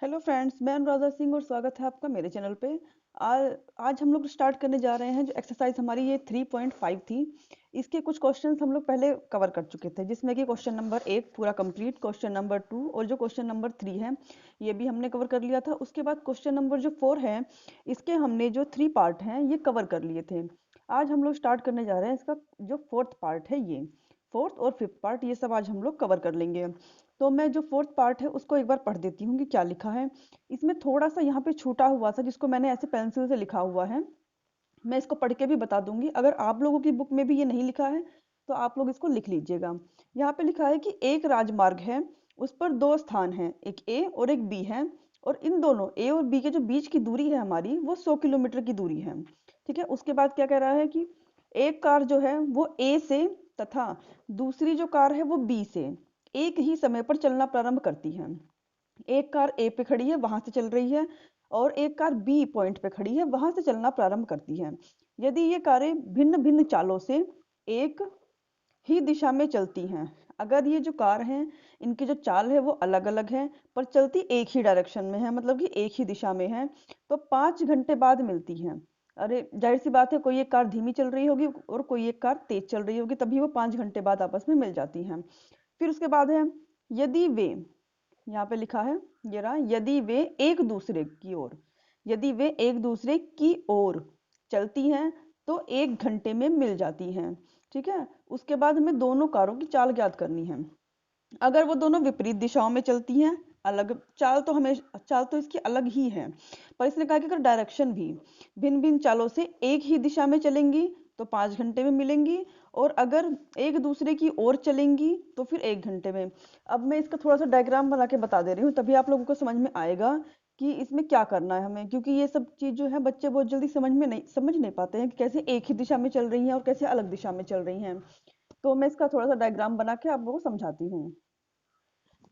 Hello friends, मैं अनुराधा सिंह और स्वागत है आपका मेरे चैनल पे। आज हम लोग स्टार्ट करने जा रहे हैं जो एक्सरसाइज हमारी ये 3.5 थी। इसके कुछ क्वेश्चंस हम लोग पहले कवर कर चुके थे, जिसमें कि क्वेश्चन नंबर 1 पूरा कंप्लीट, क्वेश्चन नंबर 2 और जो क्वेश्चन नंबर 3 है ये भी हमने कवर कर लिया था। उसके बाद क्वेश्चन नंबर जो 4 है, इसके हमने जो 3 पार्ट हैं ये कवर कर लिए थे। आज हम लोग स्टार्ट करने जा रहे हैं इसका जो 4th पार्ट है, ये 4th और 5th पार्ट ये सब आज हम लोग कवर कर लेंगे। तो मैं जो 4th पार्ट है उसको एक बार पढ़ देती हूँ कि क्या लिखा है। इसमें थोड़ा सा यहाँ पे छूटा हुआ था जिसको मैंने ऐसे पेंसिल से लिखा हुआ है। मैं इसको पढ़ के भी बता दूंगी। अगर आप लोगों की बुक में भी ये नहीं लिखा है तो आप लोग इसको लिख लीजिएगा। यहाँ पे लिखा है कि एक राजमार्ग है, उस पर दो स्थान हैं, एक ए और एक बी है, और इन दोनों ए और बी के जो बीच की दूरी है हमारी वो 100 किलोमीटर की दूरी है। ठीक है, उसके बाद क्या कह रहा है कि एक कार जो है वो ए से तथा दूसरी जो कार है वो बी से एक ही समय पर चलना प्रारंभ करती है। एक कार ए पे खड़ी है, वहां से चल रही है, और एक कार बी पॉइंट पे खड़ी है, वहां से चलना प्रारंभ करती है। यदि ये कारें भिन्न भिन्न चालों से एक ही दिशा में चलती हैं, अगर ये जो कार हैं इनकी जो चाल है वो अलग अलग है पर चलती एक ही डायरेक्शन में है, मतलब कि एक ही दिशा में है, तो 5 घंटे बाद मिलती हैं। अरे जाहिर सी बात है, कोई एक कार धीमी चल रही होगी और कोई एक कार तेज चल रही होगी, तभी वो 5 घंटे बाद आपस में मिल जाती हैं। फिर उसके बाद है, यदि वे, यहाँ पे लिखा है, ये रहा, यदि वे एक दूसरे की ओर, यदि वे एक दूसरे की ओर चलती हैं तो 1 घंटे में मिल जाती हैं। ठीक है, उसके बाद हमें दोनों कारों की चाल ज्ञात करनी है। अगर वो दोनों विपरीत दिशाओं में चलती हैं, अलग चाल तो हमें, चाल तो इसकी अलग ही है, पर इसने कहा कि अगर डायरेक्शन भी भिन्न भिन्न चालों से एक ही दिशा में चलेंगी तो 5 घंटे में मिलेंगी, और अगर एक दूसरे की ओर चलेंगी तो फिर 1 घंटे में। अब मैं इसका थोड़ा सा डायग्राम बना के बता दे रही हूँ, तभी आप लोगों को समझ में आएगा कि इसमें क्या करना है हमें, क्योंकि ये सब चीज जो है बच्चे बहुत जल्दी समझ नहीं पाते हैं कि कैसे एक ही दिशा में चल रही हैं और कैसे अलग दिशा में चल रही हैं। तो मैं इसका थोड़ा सा डायग्राम बना के आप लोगों को समझाती हूँ।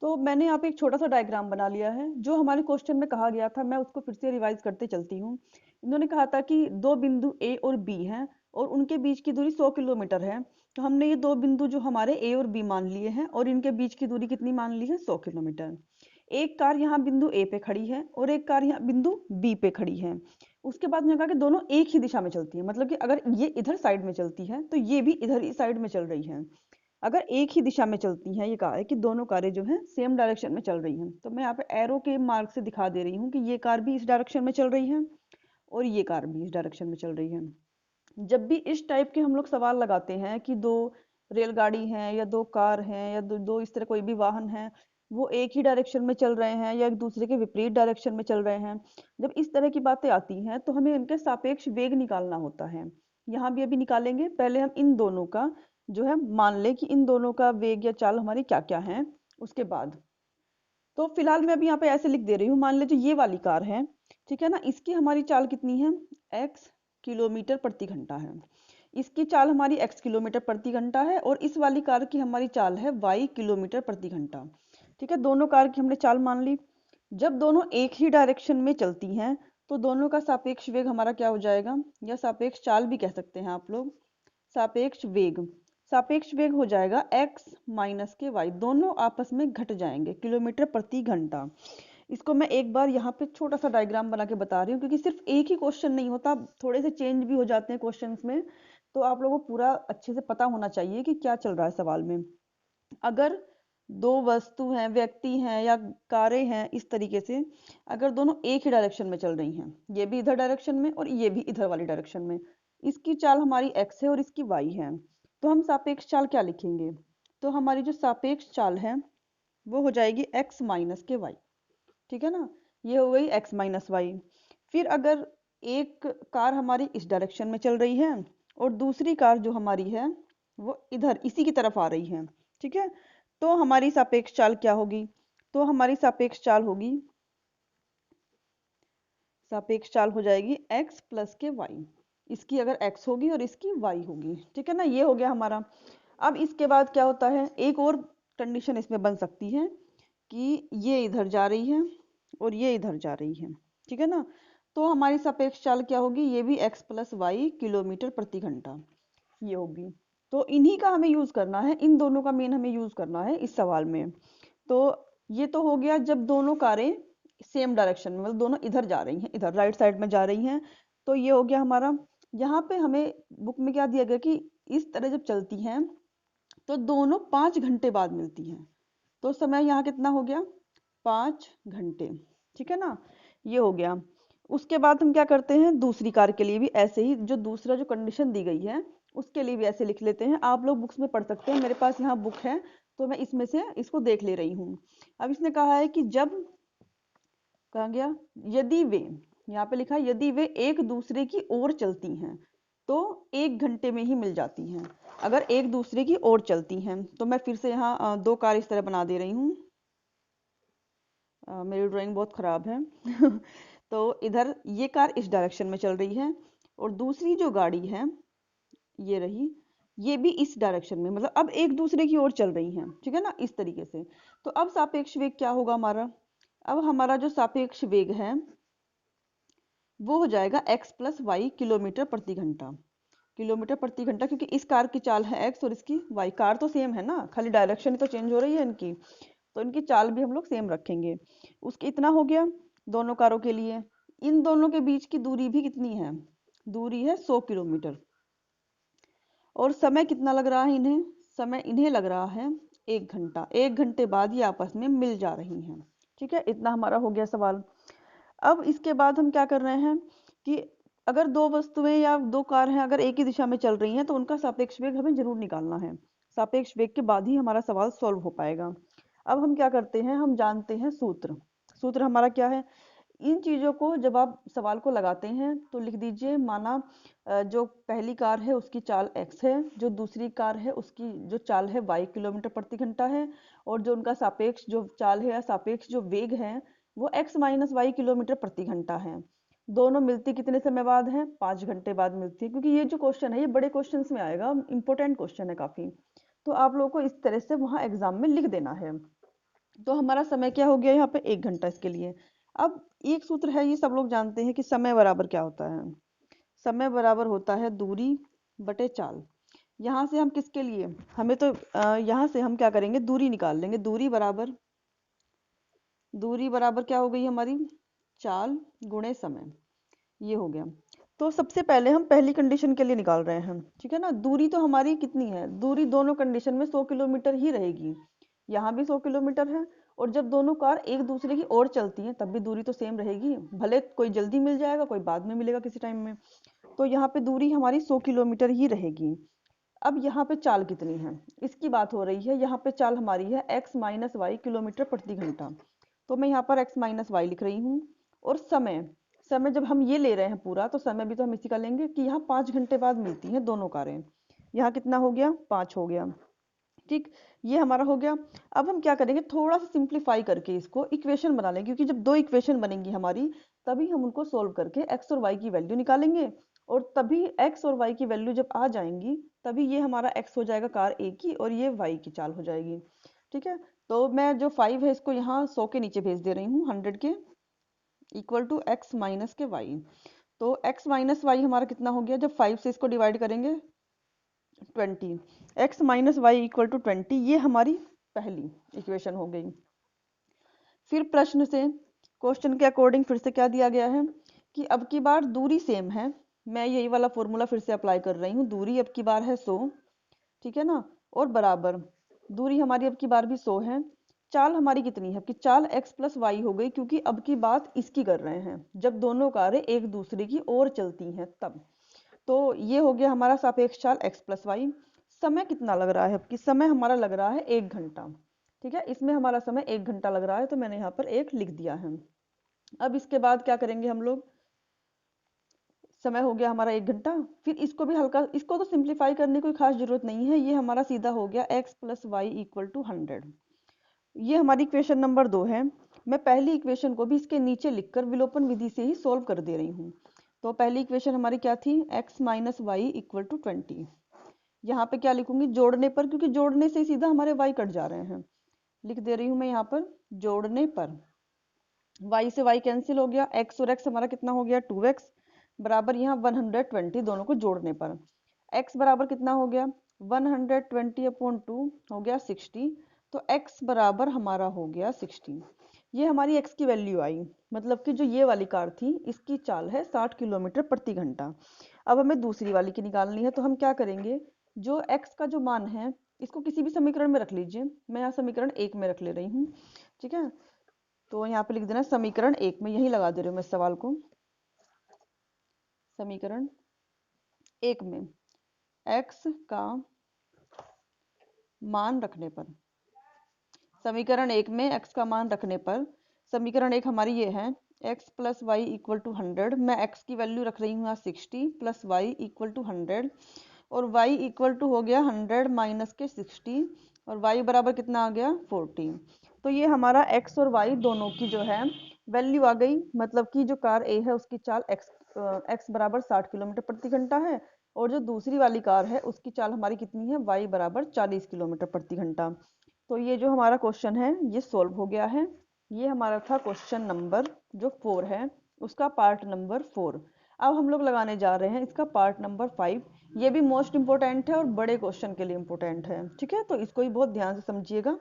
तो मैंने यहाँ पे एक छोटा सा डायग्राम बना लिया है, जो हमारे क्वेश्चन में कहा गया था, मैं उसको फिर से रिवाइज करते चलती हूँ। इन्होंने कहा था कि दो बिंदु ए और बी हैं और उनके बीच की दूरी 100 किलोमीटर है। तो हमने ये दो बिंदु जो हमारे ए और बी मान लिए हैं और इनके बीच की दूरी कितनी मान ली है, 100 किलोमीटर। एक कार यहाँ बिंदु ए पे खड़ी है और एक कार यहाँ बिंदु बी पे खड़ी है। उसके बाद मैंने कहा कि दोनों एक ही दिशा में चलती है, मतलब कि अगर ये इधर साइड में चलती है तो ये भी इधर ही साइड में चल रही है। अगर एक ही दिशा में चलती हैं, ये कहा है कि दोनों कारें जो हैं सेम डायरेक्शन में चल रही हैं, तो मैं यहाँ पे एरो के मार्क से दिखा दे रही हूँ कि ये कार भी इस डायरेक्शन में चल रही है और ये कार भी इस डायरेक्शन में चल रही है। जब भी इस टाइप के हम लोग सवाल लगाते हैं कि दो रेलगाड़ी हैं या दो कार हैं या दो इस तरह कोई भी वाहन है, वो एक ही डायरेक्शन में चल रहे हैं या एक दूसरे के विपरीत डायरेक्शन में चल रहे हैं, जब इस तरह की बातें आती हैं तो हमें इनके सापेक्ष वेग निकालना होता है। यहाँ भी अभी निकालेंगे, पहले हम इन दोनों का जो है मान ले कि इन दोनों का वेग या चाल हमारी क्या क्या है। उसके बाद तो फिलहाल मैं अभी यहाँ पे ऐसे लिख दे रही हूँ, मान लीजिए ये वाली कार है, ठीक है ना, इसकी हमारी चाल कितनी है, x किलोमीटर प्रति घंटा है। इसकी चाल हमारी x किलोमीटर प्रति घंटा है और इस वाली कार की हमारी चाल है y किलोमीटर प्रति घंटा। ठीक है, दोनों कार की हमने चाल मान ली। जब दोनों एक ही डायरेक्शन में चलती हैं तो दोनों का सापेक्ष वेग हमारा क्या हो जाएगा, या सापेक्ष चाल भी कह सकते हैं आप लोग, सापेक्ष वेग। सापेक्ष वेग हो जाएगा x माइनस के y, दोनों आपस में घट जाएंगे किलोमीटर प्रति घंटा। इसको मैं एक बार यहाँ पे छोटा सा डायग्राम बना के बता रही हूँ, क्योंकि सिर्फ एक ही क्वेश्चन नहीं होता, थोड़े से चेंज भी हो जाते हैं क्वेश्चंस में, तो आप लोगों को पूरा अच्छे से पता होना चाहिए कि क्या चल रहा है सवाल में। अगर दो वस्तु हैं, व्यक्ति हैं या कारें हैं, इस तरीके से अगर दोनों एक ही डायरेक्शन में चल रही हैं, ये भी इधर डायरेक्शन में और ये भी इधर वाली डायरेक्शन में, इसकी चाल हमारी x है और इसकी y है, तो हम सापेक्ष चाल क्या लिखेंगे, तो हमारी जो सापेक्ष चाल है वो हो जाएगी x माइनस के y। ठीक है ना, ये हो गई x माइनस वाई। फिर अगर एक कार हमारी इस डायरेक्शन में चल रही है और दूसरी कार जो हमारी है वो इधर इसी की तरफ आ रही है, ठीक है, तो हमारी सापेक्ष चाल क्या होगी, तो हमारी सापेक्ष चाल होगी, सापेक्ष चाल हो जाएगी x प्लस के y। इसकी अगर x होगी और इसकी y होगी, ठीक है ना, ये हो गया हमारा। अब इसके बाद क्या होता है, एक और कंडीशन इसमें बन सकती है कि ये इधर जा रही है और ये इधर जा रही है, ठीक है ना, तो हमारी सापेक्ष चाल क्या होगी, ये भी x प्लस वाई किलोमीटर प्रति घंटा ये होगी। तो इन्हीं का हमें यूज करना है, इन दोनों का मेन हमें यूज करना है इस सवाल में। तो ये तो हो गया जब दोनों कारें सेम डायरेक्शन में, मतलब दोनों इधर जा रही हैं, इधर राइट साइड में जा रही हैं। तो ये हो गया हमारा। यहाँ पे हमें बुक में क्या दिया गया कि इस तरह जब चलती हैं तो दोनों 5 घंटे बाद मिलती हैं। तो समय यहाँ कितना हो गया, 5 घंटे। ठीक है ना, ये हो गया। उसके बाद हम क्या करते हैं, दूसरी कार के लिए भी ऐसे ही, जो दूसरा जो कंडीशन दी गई है उसके लिए भी ऐसे लिख लेते हैं। आप लोग बुक्स में पढ़ सकते हैं, मेरे पास यहाँ बुक है तो मैं इसमें से इसको देख ले रही हूँ। अब इसने कहा है कि जब, कहा गया, यदि वे, यहाँ पे लिखा है यदि वे एक दूसरे की ओर चलती हैं तो 1 घंटे में ही मिल जाती हैं। अगर एक दूसरे की ओर चलती हैं तो मैं फिर से यहाँ दो कार इस तरह बना दे रही हूँ। मेरी ड्राइंग बहुत खराब है तो इधर ये कार इस डायरेक्शन में चल रही है और दूसरी जो गाड़ी है ये रही, ये भी इस डायरेक्शन में, मतलब अब एक दूसरे की ओर चल रही हैं। ठीक है ना, इस तरीके से। तो अब सापेक्ष वेग क्या होगा हमारा, अब हमारा जो सापेक्ष वेग है वो हो जाएगा x प्लस वाई किलोमीटर प्रति घंटा। किलोमीटर प्रति घंटा, क्योंकि इस कार की चाल है x और इसकी y, कार तो सेम है ना, खाली डायरेक्शन ही तो चेंज हो रही है इनकी, तो इनकी चाल भी हम लोग सेम रखेंगे। उसके इतना हो गया दोनों कारों के लिए। इन दोनों के बीच की दूरी भी कितनी है, दूरी है 100 किलोमीटर। और समय कितना लग रहा है इन्हें, समय इन्हें लग रहा है 1 घंटा। 1 घंटे बाद ये आपस में मिल जा रही हैं। ठीक है, इतना हमारा हो गया सवाल। अब इसके बाद हम क्या कर रहे हैं कि अगर दो वस्तुएं या दो कार हैं, अगर एक ही दिशा में चल रही हैं तो उनका सापेक्ष वेग हमें जरूर निकालना है। सापेक्ष वेग के बाद ही हमारा सवाल सॉल्व हो पाएगा। अब हम क्या करते हैं, हम जानते हैं सूत्र। सूत्र हमारा क्या है, इन चीजों को जब आप सवाल को लगाते हैं तो लिख दीजिए, माना जो पहली कार है उसकी चाल x है, जो दूसरी कार है उसकी जो चाल है y किलोमीटर प्रति घंटा है, और जो उनका सापेक्ष जो चाल है या सापेक्ष जो वेग है वो x माइनस वाई किलोमीटर प्रति घंटा है। दोनों मिलती कितने समय बाद है, 5 घंटे बाद मिलती है। क्योंकि ये जो क्वेश्चन है ये बड़े क्वेश्चन में आएगा, इंपॉर्टेंट क्वेश्चन है काफी, तो आप लोगों को इस तरह से वहां एग्जाम में लिख देना है। तो हमारा समय क्या हो गया यहाँ पे, 1 घंटा इसके लिए। अब एक सूत्र है, ये सब लोग जानते हैं कि समय बराबर क्या होता है, समय बराबर होता है दूरी बटे चाल। यहाँ से हम किसके लिए, हमें तो यहाँ से हम क्या करेंगे, दूरी निकाल लेंगे। दूरी बराबर क्या हो गई हमारी, चाल गुणे समय, ये हो गया। तो सबसे पहले हम पहली कंडीशन के लिए निकाल रहे हैं। ठीक है ना, दूरी तो हमारी कितनी है, दूरी दोनों कंडीशन में 100 किलोमीटर ही रहेगी। यहाँ भी 100 किलोमीटर है, और जब दोनों कार एक दूसरे की ओर चलती हैं तब भी दूरी तो सेम रहेगी, भले कोई जल्दी मिल जाएगा कोई बाद में मिलेगा किसी टाइम में। तो यहाँ पे दूरी हमारी 100 किलोमीटर ही रहेगी। अब यहाँ पे चाल कितनी है इसकी बात हो रही है, यहाँ पे चाल हमारी है x माइनस वाई किलोमीटर प्रति घंटा। तो मैं यहाँ पर x माइनस वाई लिख रही हूँ। और समय, समय जब हम ये ले रहे हैं पूरा तो समय भी तो हम इसी का लेंगे कि यहाँ 5 घंटे बाद मिलती हैं दोनों कारें। यहाँ कितना हो गया, 5 हो गया। ठीक, ये हमारा हो गया। अब हम क्या करेंगे, थोड़ा सा सिंप्लीफाई करके इसको इक्वेशन बना लेंगे, क्योंकि जब दो इक्वेशन बनेंगी हमारी तभी हम उनको सोल्व करके x और y की वैल्यू निकालेंगे, और तभी x और y की वैल्यू जब आ जाएंगी तभी ये हमारा x हो जाएगा कार a की और ये y की चाल हो जाएगी। ठीक है, तो मैं जो 5 है इसको यहाँ 100 के नीचे भेज दे रही हूँ, 100 के इक्वल टू x माइनस के y। तो x माइनस वाई हमारा कितना हो गया, जब 5 से इसको डिवाइड करेंगे 20, x minus y equal to 20, ये हमारी पहली इक्वेशन हो गई। फिर प्रश्न से, क्वेश्चन के अकॉर्डिंग फिर से क्या दिया गया है कि अब की बार दूरी सेम है। मैं यही वाला फॉर्मूला फिर से अप्लाई कर रही हूँ, दूरी अब की बार है 100। ठीक है ना, और बराबर दूरी हमारी अब की बार भी 100 है। चाल हमारी कितनी है, कि चाल x प्लस वाई हो गई, क्योंकि अब की बात इसकी कर रहे हैं जब दोनों कारें एक दूसरे की ओर चलती हैं तब। तो ये हो गया हमारा सापेक्ष चाल x प्लस वाई। समय कितना लग रहा है, कि समय हमारा लग रहा है 1 घंटा। ठीक है, इसमें हमारा समय 1 घंटा लग रहा है तो मैंने यहाँ पर 1 लिख दिया है। अब इसके बाद क्या करेंगे हम लोग, समय हो गया हमारा 1 घंटा। फिर इसको भी हल्का, इसको तो सिंप्लीफाई करने की कोई खास जरूरत नहीं है, ये हमारा सीधा हो गया x plus y equal to 100। ये हमारी इक्वेशन नंबर 2 है। मैं पहली इक्वेशन को भी इसके नीचे लिखकर विलोपन विधि से ही सोल्व कर दे रही हूँ। तो पहली इक्वेशन हमारी क्या थी, x minus y equal to 20। यहाँ पे क्या लिखूंगी, जोड़ने पर, क्योंकि जोड़ने से सीधा हमारे y कट जा रहे हैं, लिख दे रही हूँ मैं यहाँ पर जोड़ने पर। y से y कैंसिल हो गया, x और x हमारा कितना हो गया 2x, बराबर यहाँ 120 दोनों को जोड़ने पर। x बराबर कितना हो गया 120 अपॉन 2 हो गया 60, तो x बराबर हमारा हो गया 60। ये हमारी x की वैल्यू आई, मतलब कि जो ये वाली कार थी इसकी चाल है 60 किलोमीटर प्रति घंटा। अब हमें दूसरी वाली की निकालनी है, तो हम क्या करेंगे, जो x का जो मान है इसको किसी भी समीकरण में रख लीजिए। मैं यहाँ समीकरण 1 में रख ले रही हूँ, ठीक है। तो यहाँ पे लिख देना समीकरण 1 में, यही लगा दे रही हूँ मैं इस सवाल को। समीकरण 1 में x का मान रखने पर, समीकरण 1 में x का मान रखने पर, समीकरण 1 हमारी ये है x plus y equal to 100। मैं x की वैल्यू रख रही हूँ यहाँ 60 प्लस वाई इक्वल टू 100, और y इक्वल टू हो गया 100 माइनस के 60, और y बराबर कितना आ गया 40। तो ये हमारा x और y दोनों की जो है वैल्यू आ गई, मतलब कि जो कार A है उसकी चाल x बराबर 60 किलोमीटर प्रति घंटा है, और जो दूसरी वाली कार है उसकी चाल हमारी कितनी है, y बराबर 40 किलोमीटर प्रति घंटा। तो ये जो हमारा क्वेश्चन है ये सॉल्व हो गया है। ये हमारा था क्वेश्चन नंबर जो 4 है, उसका पार्ट नंबर 4। अब हम लोग लगाने जा रहे हैं इसका पार्ट नंबर 5। ये भी मोस्ट इंपोर्टेंट है और बड़े क्वेश्चन के लिए इंपोर्टेंट है, ठीक है। तो इसको भी बहुत ध्यान से समझिएगा।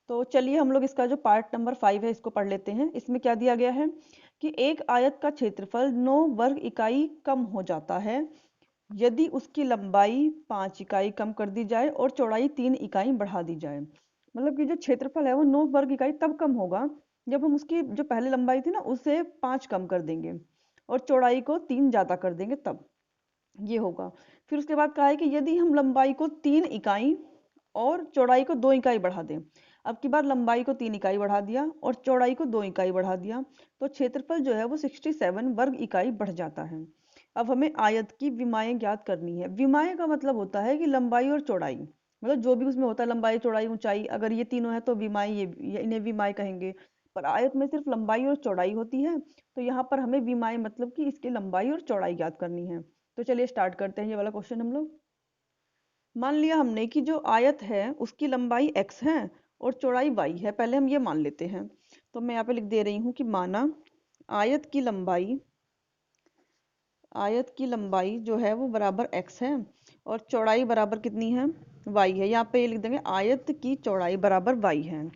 तो चलिए हम लोग इसका जो पार्ट नंबर 5 है इसको पढ़ लेते हैं। इसमें क्या दिया गया है कि एक आयत का क्षेत्रफल 9 वर्ग इकाई कम हो जाता है यदि उसकी लंबाई 5 इकाई कम कर दी जाए और चौड़ाई 3 इकाई बढ़ा दी जाए। मतलब कि जो क्षेत्रफल है वो 9 वर्ग इकाई तब कम होगा जब हम उसकी जो पहले लंबाई थी ना उसे 5 कम कर देंगे और चौड़ाई को 3 ज़्यादा कर देंगे, तब ये होगा। फिर उसके बाद कहा है कि यदि हम लंबाई को 3 इकाई और चौड़ाई को 2 इकाई बढ़ा दें। अब की बार लंबाई को 3 इकाई बढ़ा दिया और चौड़ाई को 2 इकाई बढ़ा दिया, तो क्षेत्रफल जो है वो 67 वर्ग इकाई बढ़ जाता है। अब हमें आयत की विमाएं ज्ञात करनी है। विमाएं का मतलब होता है कि लंबाई और चौड़ाई, मतलब जो भी उसमें होता है, लंबाई चौड़ाई ऊंचाई, अगर ये तीनों है तो विमाएं, ये इन्हें विमाएं कहेंगे। पर आयत में सिर्फ लंबाई और चौड़ाई होती है, तो यहाँ पर हमें विमाएं मतलब कि इसकी लंबाई और चौड़ाई ज्ञात करनी है। तो चलिए स्टार्ट करते हैं ये वाला क्वेश्चन हम लोग। मान लिया हमने कि जो आयत है उसकी लंबाई x है और चौड़ाई y है। पहले हम ये मान लेते हैं, तो मैं यहाँ पे लिख दे रही हूँ कि माना आयत की लंबाई जो है वो बराबर x है और चौड़ाई बराबर कितनी है, y है। यहाँ पे ये लिख देंगे आयत की चौड़ाई बराबर y है।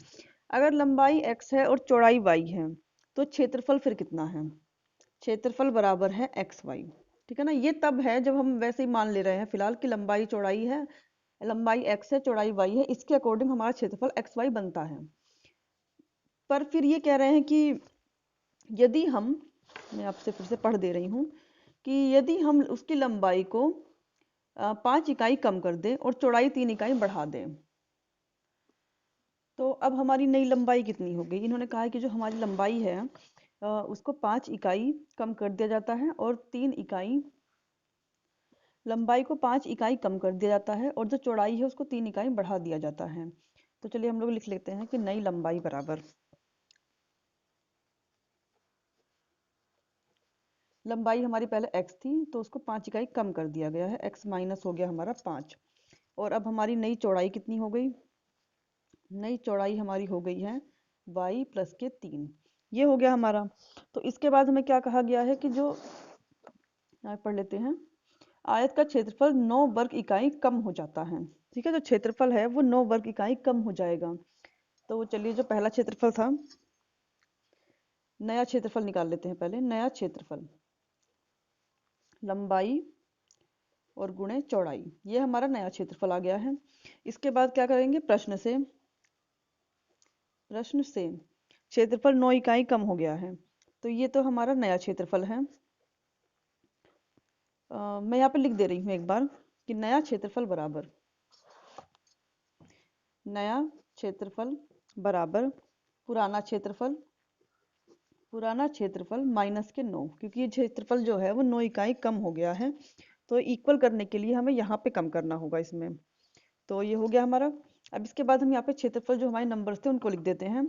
अगर लंबाई x है और चौड़ाई y है तो क्षेत्रफल फिर कितना है, क्षेत्रफल बराबर है एक्स वाई, ठीक है ना। ये तब है जब हम वैसे ही मान ले रहे हैं फिलहाल कि लंबाई चौड़ाई है, लंबाई एक्स है चौड़ाई वाई है, इसके अकॉर्डिंग हमारा क्षेत्रफल एक्स वाई बनता है। पर फिर ये कह रहे हैं कि यदि हम, मैं आपसे फिर से पढ़ दे रही हूँ कि यदि हम उसकी लंबाई को 5 इकाई कम कर दें और चौड़ाई 3 इकाई बढ़ा दें, तो अब हमारी नई लंबाई कितनी हो गई। इन्होंने कहा है कि जो हमारी लंबाई है उसको 5 इकाई कम कर दिया जाता है और 3 इकाई, लंबाई को 5 इकाई कम कर दिया जाता है और जो चौड़ाई है उसको 3 इकाई बढ़ा दिया जाता है। तो चलिए हम लोग लिख लेते हैं कि नई लंबाई बराबर, लंबाई हमारी पहले x थी तो उसको 5 इकाई कम कर दिया गया है, x माइनस हो गया हमारा 5। और अब हमारी नई चौड़ाई कितनी हो गई, नई चौड़ाई हमारी हो गई है y प्लस के 3। ये हो गया हमारा। तो इसके बाद हमें क्या कहा गया है कि जो, पढ़ लेते हैं, आयत का क्षेत्रफल 9 वर्ग इकाई कम हो जाता है, ठीक है। जो क्षेत्रफल है वो 9 वर्ग इकाई कम हो जाएगा। तो चलिए जो पहला क्षेत्रफल था, नया क्षेत्रफल निकाल लेते हैं पहले। नया क्षेत्रफल लंबाई और गुणे चौड़ाई, ये हमारा नया क्षेत्रफल आ गया है। इसके बाद क्या करेंगे, प्रश्न से क्षेत्रफल 9 इकाई कम हो गया है, तो ये तो हमारा नया क्षेत्रफल है। मैं यहाँ पे लिख दे रही हूँ एक बार कि नया क्षेत्रफल बराबर पुराना क्षेत्रफल माइनस के 9, क्योंकि ये क्षेत्रफल जो है वो 9 इकाई कम हो गया है, तो इक्वल करने के लिए हमें यहाँ पे कम करना होगा इसमें। तो ये हो गया हमारा। अब इसके बाद हम यहाँ पे क्षेत्रफल जो हमारे नंबर्स थे उनको लिख देते हैं।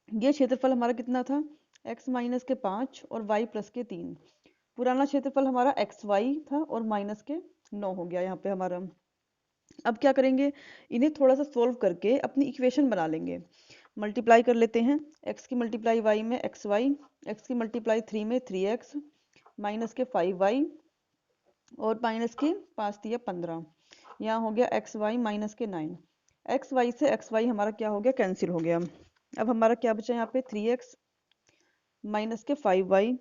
ये क्षेत्रफल हमारा कितना था, x माइनस के 5 और y प्लस के 3। पुराना क्षेत्रफल हमारा एक्स वाई था और माइनस के 9 हो गया यहाँ पे हमारा। अब क्या करेंगे, इन्हें थोड़ा सा सोल्व करके अपनी इक्वेशन बना लेंगे। मल्टीप्लाई कर लेते हैं, x की मल्टीप्लाई y में एक्स वाई, एक्स की मल्टीप्लाई 3 में 3x, माइनस के 5y और माइनस के 5 दिया 15। यहाँ हो गया एक्स वाई माइनस के 9। एक्स वाई से एक्स वाई हमारा क्या हो गया, कैंसिल हो गया। अब हमारा क्या बचा यहाँ पे 3x माइनस के 5y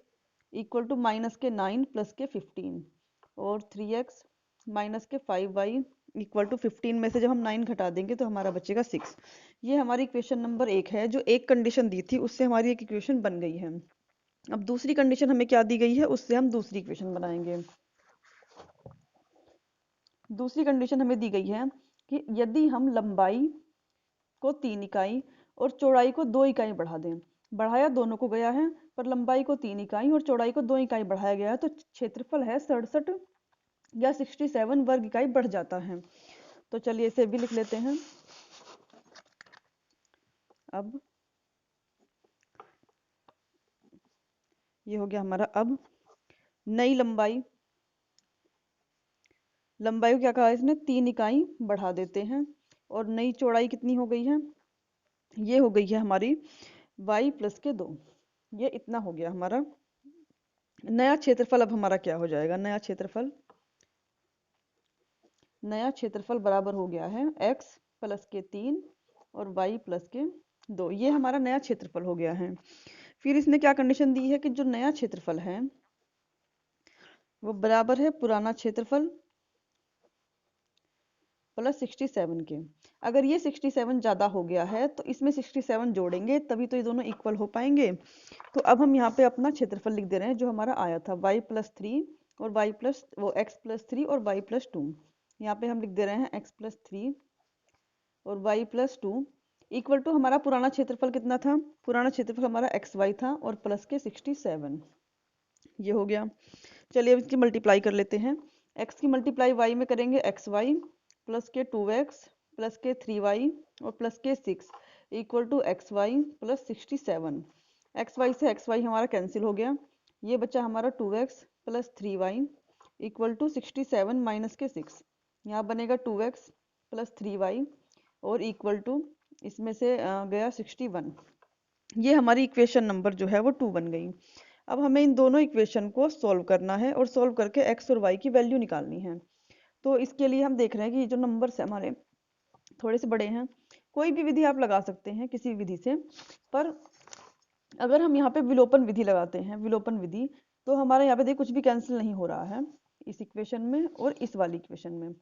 इक्वल टू माइनस के 9 प्लस के 15 और 3x माइनस के 5y इक्वल टू 15 में से जब हम 9 घटा देंगे तो हमारा बचेगा 6। ये हमारी इक्वेशन नंबर 1 है, जो एक कंडीशन दी थी उससे हमारी एक इक्वेशन बन गई है। अब दूसरी कंडीशन हमें क्या दी गई है, उससे हम दूसरी इक्वेशन बनाएंगे। दूसरी कंडीशन हमें दी गई है कि यदि हम लंबाई को 3 इकाई और चौड़ाई को 2 इकाई बढ़ा दें, बढ़ाया दोनों को गया है पर लंबाई को 3 इकाई और चौड़ाई को 2 इकाई बढ़ाया गया है, तो क्षेत्रफल है 67 या 67 वर्ग इकाई बढ़ जाता है। तो चलिए इसे भी लिख लेते हैं। अब ये हो गया हमारा। अब नई लंबाई को क्या कहा इसने, 3 इकाई बढ़ा देते हैं और नई चौड़ाई कितनी हो गई है, ये हो गई है हमारी y प्लस के 2। ये इतना हो गया हमारा नया क्षेत्रफल। अब हमारा क्या हो जाएगा, नया क्षेत्रफल बराबर हो गया है x प्लस के 3 और y प्लस के 2। ये हमारा नया क्षेत्रफल हो गया है। फिर इसने क्या कंडीशन दी है कि जो नया क्षेत्रफल है वो बराबर है पुराना क्षेत्रफल प्लस 67 के। अगर ये 67 ज़्यादा हो गया है तो इसमें 67 जोड़ेंगे तभी तो ये दोनों इक्वल हो पाएंगे। तो अब हम यहाँ पे अपना क्षेत्रफल लिख दे रहे हैं जो हमारा आया था y प्लस 3 और x प्लस 3 और y प्लस 2। यहाँ पे हम लिख दे रहे हैं x प्लस 3 और y प्लस 2 इक्वल टू हमारा पुराना क्षेत्रफल कितना था, पुराना क्षेत्रफल हमारा xy था और प्लस के 67। ये हो गया। चलिए अब इसकी मल्टीप्लाई कर लेते हैं। x की मल्टीप्लाई y में करेंगे xy प्लस के 2x प्लस के 3y और प्लस के 6 equal to xy plus 67। xy से xy हमारा कैंसिल हो गया, ये बचा हमारा 2x plus 3y equal to 67 minus के 6। यहाँ बनेगा 2x प्लस 3y और इक्वल टू इसमें से गया 61। ये हमारी इक्वेशन नंबर जो है वो 2 बन गई। अब हमें इन दोनों इक्वेशन को सॉल्व करना है और सॉल्व करके x और y की वैल्यू निकालनी है। तो इसके लिए हम देख रहे हैं कि ये जो नंबर्स हमारे थोड़े से बड़े हैं, कोई भी विधि आप लगा सकते हैं किसी विधि से, पर अगर हम यहाँ पे विलोपन विधि लगाते हैं, विलोपन विधि, तो हमारे यहाँ पे देखिए कुछ भी कैंसिल नहीं हो रहा है इस इक्वेशन में और इस वाली इक्वेशन में।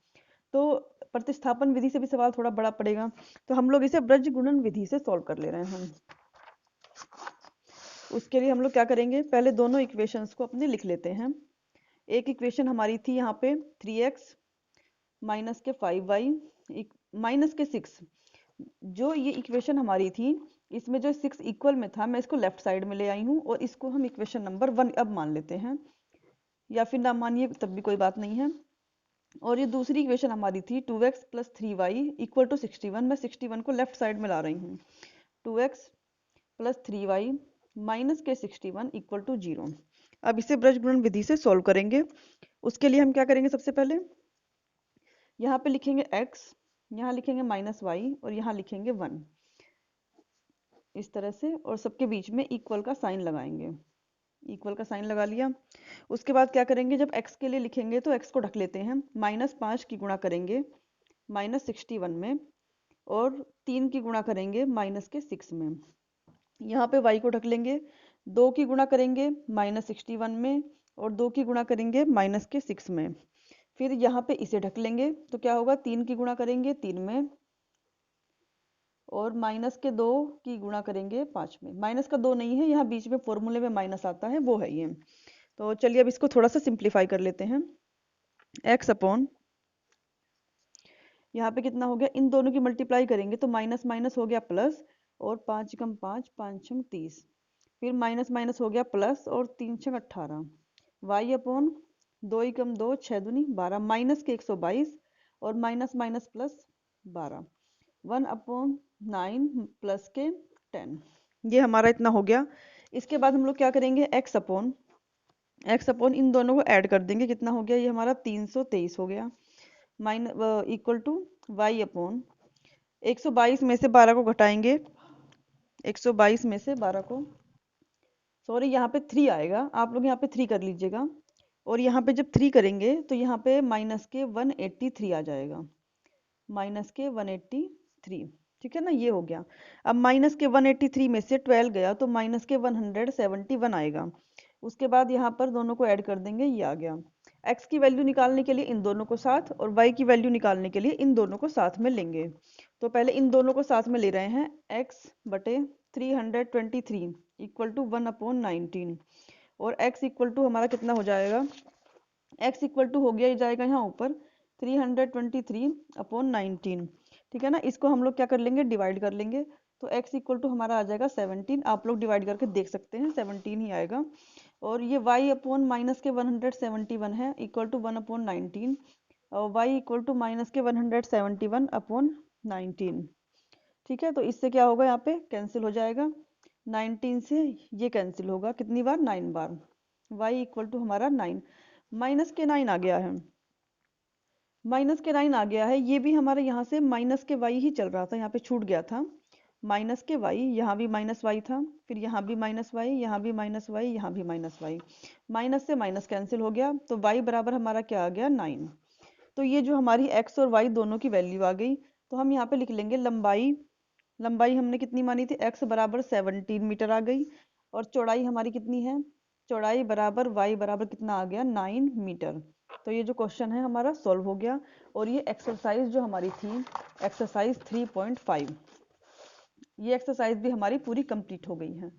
तो प्रतिस्थापन विधि से भी सवाल थोड़ा बड़ा पड़ेगा, तो हम लोग इसे ब्रज गुणन विधि से सॉल्व कर ले रहे हैं। उसके लिए हम लोग क्या करेंगे, पहले दोनों इक्वेशंस को अपने लिख लेते हैं। एक इक्वेशन हमारी थी यहाँ पे 3x माइनस के 5y माइनस के 6। जो ये इक्वेशन हमारी थी इसमें जो 6 इक्वल में था, मैं इसको लेफ्ट साइड में ले आई हूँ और इसको हम इक्वेशन नंबर 1 अब मान लेते हैं, या फिर ना मानिए तब भी कोई बात नहीं है। और ये दूसरी इक्वेशन हमारी थी 2x plus 3y equal to 61। मैं 61 को लेफ्ट साइड में ला रही हूँ। 2x प्लस 3y माइनस के 61 इक्वल टू 0। अब इसे ब्रज गुणन विधि से सॉल्व करेंगे। उसके लिए हम क्या करेंगे, सबसे पहले यहाँ पे लिखेंगे x, यहाँ लिखेंगे माइनस y और यहाँ लिखेंगे 1 इस तरह से, और सबके बीच में इक्वल का साइन लगाएंगे। इक्वल का साइन लगा लिया। उसके बाद क्या करेंगे, जब x के लिए लिखेंगे तो x को ढक लेते हैं, -5 की गुणा करेंगे -61 में और 3 की गुणा करेंगे माइनस के 6 में। यहाँ पे y को ढक लेंगे, 2 की गुणा करेंगे -61 में और 2 की गुणा करेंगे माइनस के 6 में। फिर यहाँ पे इसे ढक लेंगे तो क्या होगा, 3 की गुणा करेंगे 3 में और माइनस के 2 की गुणा करेंगे 5 में। माइनस का 2 नहीं है, यहाँ बीच में फॉर्मूले में माइनस आता है, वो है ये। तो चलिए अब इसको थोड़ा सा सिंप्लीफाई कर लेते हैं। x अपॉन यहाँ पे कितना हो गया, इन दोनों की मल्टीप्लाई करेंगे तो माइनस माइनस हो गया प्लस और 5 कम 5 5 छंग 30, फिर माइनस माइनस हो गया प्लस और 3 छंग 18। y अपॉन 2 कम 2 6 दूनी 12 माइनस के 122 और minus minus plus 12 1 upon 9 plus के 10। ये हमारा इतना हो गया। इसके बाद हम लोग क्या करेंगे, x अपॉन इन दोनों को ऐड कर देंगे, कितना हो गया, ये हमारा 323 हो गया इक्वल टू y अपॉन 122 में से 12 को घटाएंगे, 122 में से 12 को, सॉरी यहाँ पे 3 आएगा, आप लोग यहाँ पे 3 कर लीजिएगा, और यहाँ पे जब 3 करेंगे तो यहाँ पे माइनस के 183 आ जाएगा, माइनस के 183। ठीक है ना, ये हो गया। अब माइनस के 183 में से 12 गया तो माइनस के 171 आएगा। उसके बाद यहाँ पर दोनों को ऐड कर देंगे, ये आ गया। x की वैल्यू निकालने के लिए इन दोनों को साथ और y की वैल्यू निकालने के लिए इन दोनों को साथ में लेंगे। तो पहले इन दोनों को साथ में ले रहे हैं, x बटे 323 इक्वल टू 1/19 और x इक्वल टू हमारा कितना हो जाएगा, x इक्वल टू हो गया, ये जाएगा यहाँ ऊपर 323/19। ठीक है ना, इसको हम लोग क्या कर लेंगे, डिवाइड कर लेंगे। तो x इक्वल टू हमारा आ जाएगा 17, आप लोग डिवाइड करके देख सकते हैं 17 ही आएगा। और ये y अपॉन माइनस के 171 है इक्वल टू 1/19 और y इक्वल टू माइनस के 171/19। ठीक है, तो इससे क्या होगा, यहाँ पे कैंसिल हो जाएगा, 19 से ये कैंसिल होगा कितनी बार, 9 बार। y इक्वल टू हमारा 9, माइनस के 9 आ गया है, माइनस के 9 आ गया है। ये भी हमारे यहाँ से माइनस के y ही चल रहा था, यहाँ पे छूट गया था माइनस के y, यहाँ भी माइनस y था, फिर यहाँ भी माइनस y, यहाँ भी माइनस y, यहाँ भी माइनस y, माइनस से माइनस कैंसिल हो गया तो y बराबर हमारा क्या आ गया, 9। तो ये जो हमारी x और y दोनों की वैल्यू आ गई। तो हम यहाँ पे लिख लेंगे लंबाई, लंबाई हमने कितनी मानी थी, x बराबर 17 मीटर आ गई और चौड़ाई हमारी कितनी है, चौड़ाई बराबर y बराबर कितना आ गया, 9 मीटर। तो ये जो क्वेश्चन है हमारा सॉल्व हो गया और ये एक्सरसाइज जो हमारी थी, एक्सरसाइज 3.5, ये एक्सरसाइज भी हमारी पूरी कंप्लीट हो गई है।